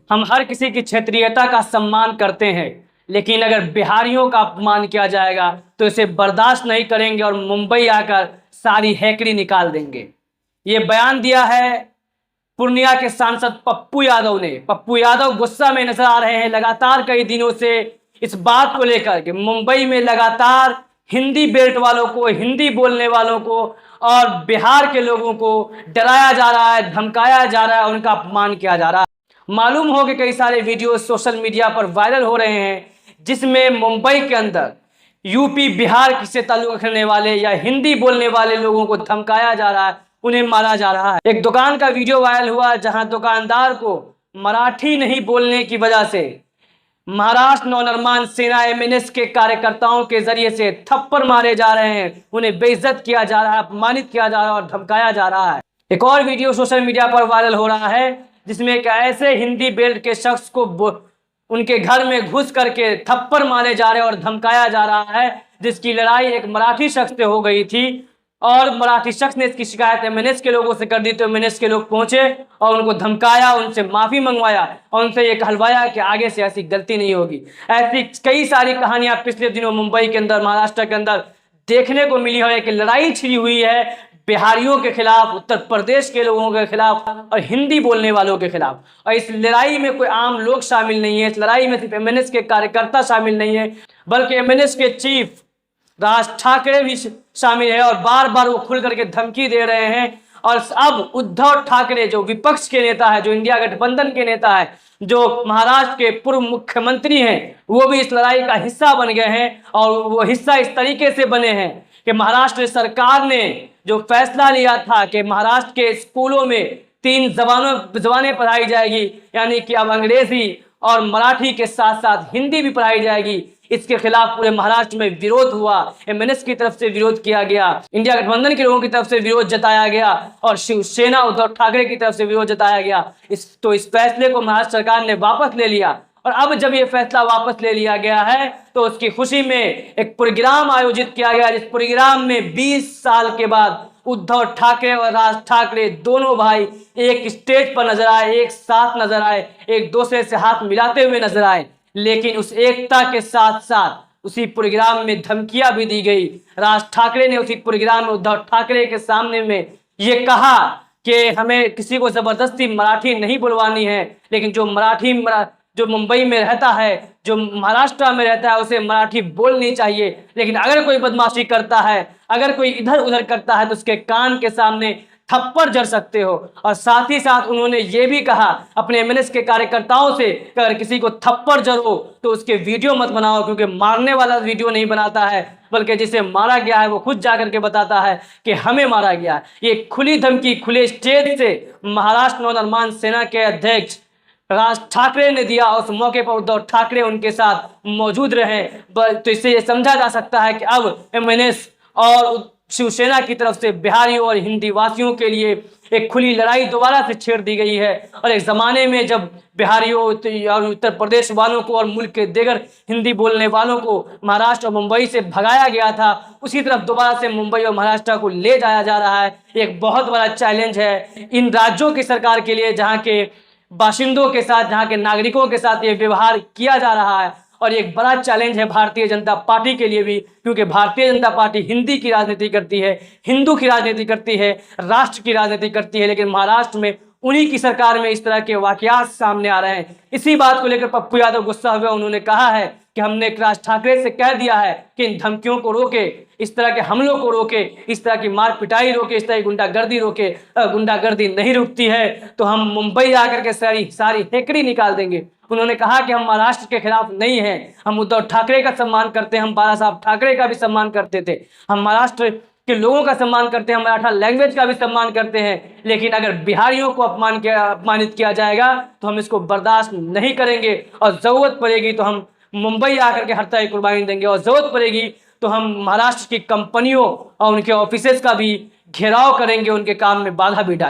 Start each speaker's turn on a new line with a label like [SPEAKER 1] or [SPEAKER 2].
[SPEAKER 1] हम हर किसी की क्षेत्रीयता का सम्मान करते हैं, लेकिन अगर बिहारियों का अपमान किया जाएगा तो इसे बर्दाश्त नहीं करेंगे और मुंबई आकर सारी हैकड़ी निकाल देंगे। ये बयान दिया है पूर्णिया के सांसद पप्पू यादव ने। पप्पू यादव गुस्सा में नजर आ रहे हैं लगातार कई दिनों से इस बात को लेकर कि मुंबई में लगातार हिंदी बेल्ट वालों को, हिंदी बोलने वालों को और बिहार के लोगों को डराया जा रहा है, धमकाया जा रहा है, उनका अपमान किया जा रहा है। मालूम हो कि कई सारे वीडियो सोशल मीडिया पर वायरल हो रहे हैं जिसमें मुंबई के अंदर यूपी बिहार से ताल्लुक रखने वाले या हिंदी बोलने वाले लोगों को धमकाया जा रहा है, उन्हें मारा जा रहा है। एक दुकान का वीडियो वायरल हुआ जहां दुकानदार को मराठी नहीं बोलने की वजह से महाराष्ट्र नवनिर्माण सेना एमएनएस के कार्यकर्ताओं के जरिए से थप्पड़ मारे जा रहे हैं, उन्हें बेइज्जत किया जा रहा है, अपमानित किया जा रहा है और धमकाया जा रहा है। एक और वीडियो सोशल मीडिया पर वायरल हो रहा है जिसमें एक ऐसे हिंदी बेल्ट के शख्स को उनके घर में घुस करके थप्पड़ मारे जा रहे हैं और धमकाया जा रहा है, जिसकी लड़ाई एक मराठी शख्स से हो गई थी और मराठी शख्स ने इसकी शिकायत एमएनएस के लोगों से कर दी। तो एमएनएस के लोग पहुंचे और उनको धमकाया, उनसे माफी मंगवाया और उनसे ये कहलवाया कि आगे से ऐसी गलती नहीं होगी। ऐसी कई सारी कहानियां पिछले दिनों मुंबई के अंदर, महाराष्ट्र के अंदर देखने को मिली है कि लड़ाई छिड़ी हुई है बिहारियों के खिलाफ, उत्तर प्रदेश के लोगों के खिलाफ और हिंदी बोलने वालों के खिलाफ। और इस लड़ाई में कोई आम लोग शामिल नहीं है, इस लड़ाई में सिर्फ एमएनएस के कार्यकर्ता शामिल नहीं है, बल्कि एमएनएस के चीफ राज ठाकरे भी शामिल है और बार बार वो खुल करके धमकी दे रहे हैं। और अब उद्धव ठाकरे जो विपक्ष के नेता है, जो इंडिया गठबंधन के नेता है, जो महाराष्ट्र के पूर्व मुख्यमंत्री हैं, वो भी इस लड़ाई का हिस्सा बन गए हैं। और वो हिस्सा इस तरीके से बने हैं कि महाराष्ट्र सरकार ने जो फैसला लिया था कि महाराष्ट्र के स्कूलों में 3 जबानें पढ़ाई जाएगी, यानी कि अब अंग्रेजी और मराठी के साथ साथ हिंदी भी पढ़ाई जाएगी, इसके खिलाफ पूरे महाराष्ट्र में विरोध हुआ। एमएनएस की तरफ से विरोध किया गया, इंडिया गठबंधन के लोगों की तरफ से विरोध जताया गया और शिवसेना उद्धव ठाकरे की तरफ से विरोध जताया गया। इस फैसले को महाराष्ट्र सरकार ने वापस ले लिया। और अब जब ये फैसला वापस ले लिया गया है तो उसकी खुशी में एक प्रोग्राम आयोजित किया गया, जिस प्रोग्राम में 20 साल के बाद उद्धव ठाकरे और राज ठाकरे दोनों भाई एक स्टेज पर नजर आए, एक साथ नजर आए, एक दूसरे से हाथ मिलाते हुए नजर आए। लेकिन उस एकता के साथ साथ उसी प्रोग्राम में धमकियां भी दी गई। राज ठाकरे ने उसी प्रोग्राम में उद्धव ठाकरे के सामने में ये कहा कि हमें किसी को जबरदस्ती मराठी नहीं बुलवानी है, लेकिन जो मुंबई में रहता है, जो महाराष्ट्र में रहता है, उसे मराठी बोलनी चाहिए। लेकिन अगर कोई बदमाशी करता है, अगर कोई इधर उधर करता है तो उसके कान के सामने थप्पड़ जड़ सकते हो। और साथ ही साथ उन्होंने ये भी कहा अपने एमएनएस के कार्यकर्ताओं से कि अगर किसी को थप्पड़ जड़ो तो उसके वीडियो मत बनाओ, क्योंकि मारने वाला वीडियो नहीं बनाता है, बल्कि जिसे मारा गया है वो खुद जाकर के बताता है कि हमें मारा गया है। ये खुली धमकी खुले स्टेज से महाराष्ट्र नवनिर्माण सेना के अध्यक्ष राज ठाकरे ने दिया। उस मौके पर उद्धव ठाकरे उनके साथ मौजूद रहे। तो इससे ये समझा जा सकता है कि अब एमएनएस और शिवसेना की तरफ से बिहारियों और हिंदी वासियों के लिए एक खुली लड़ाई दोबारा से छेड़ दी गई है। और एक ज़माने में जब बिहारियों और उत्तर प्रदेश वालों को और मुल्क के दीगर हिंदी बोलने वालों को महाराष्ट्र और मुंबई से भगाया गया था, उसी तरफ दोबारा से मुंबई और महाराष्ट्र को ले जाया जा रहा है। एक बहुत बड़ा चैलेंज है इन राज्यों की सरकार के लिए, जहाँ के बाशिंदों के साथ, जहाँ के नागरिकों के साथ ये व्यवहार किया जा रहा है। और एक बड़ा चैलेंज है भारतीय जनता पार्टी के लिए भी, क्योंकि भारतीय जनता पार्टी हिंदी की राजनीति करती है, हिंदू की राजनीति करती है, राष्ट्र की राजनीति करती है। लेकिन महाराष्ट्र में उन्हीं की सरकार में इस तरह के वाकयात सामने आ रहे हैं। इसी बात को लेकर पप्पू यादव गुस्सा हुए। उन्होंने कहा है कि हमने राज ठाकरे से कह दिया है कि इन धमकियों को रोके, इस तरह के हमलों को रोके, इस तरह की मार पिटाई रोके, इस तरह की गुंडागर्दी रोके। गुंडागर्दी नहीं रुकती है तो हम मुंबई आकर के सारी हैकड़ी निकाल देंगे। उन्होंने कहा कि हम महाराष्ट्र के खिलाफ नहीं हैं, हम उद्धव ठाकरे का सम्मान करते हैं, हम बाला साहब ठाकरे का भी सम्मान करते थे, हम महाराष्ट्र के लोगों का सम्मान करते हैं, मराठा लैंग्वेज का भी सम्मान करते हैं। लेकिन अगर बिहारियों को अपमानित किया जाएगा तो हम इसको बर्दाश्त नहीं करेंगे और ज़रूरत पड़ेगी तो हम मुंबई आकर के हर तरह की कुर्बानी देंगे और ज़रूरत पड़ेगी तो हम महाराष्ट्र की कंपनियों और उनके ऑफिसेज का भी घेराव करेंगे, उनके काम में बाधा भी डालेंगे।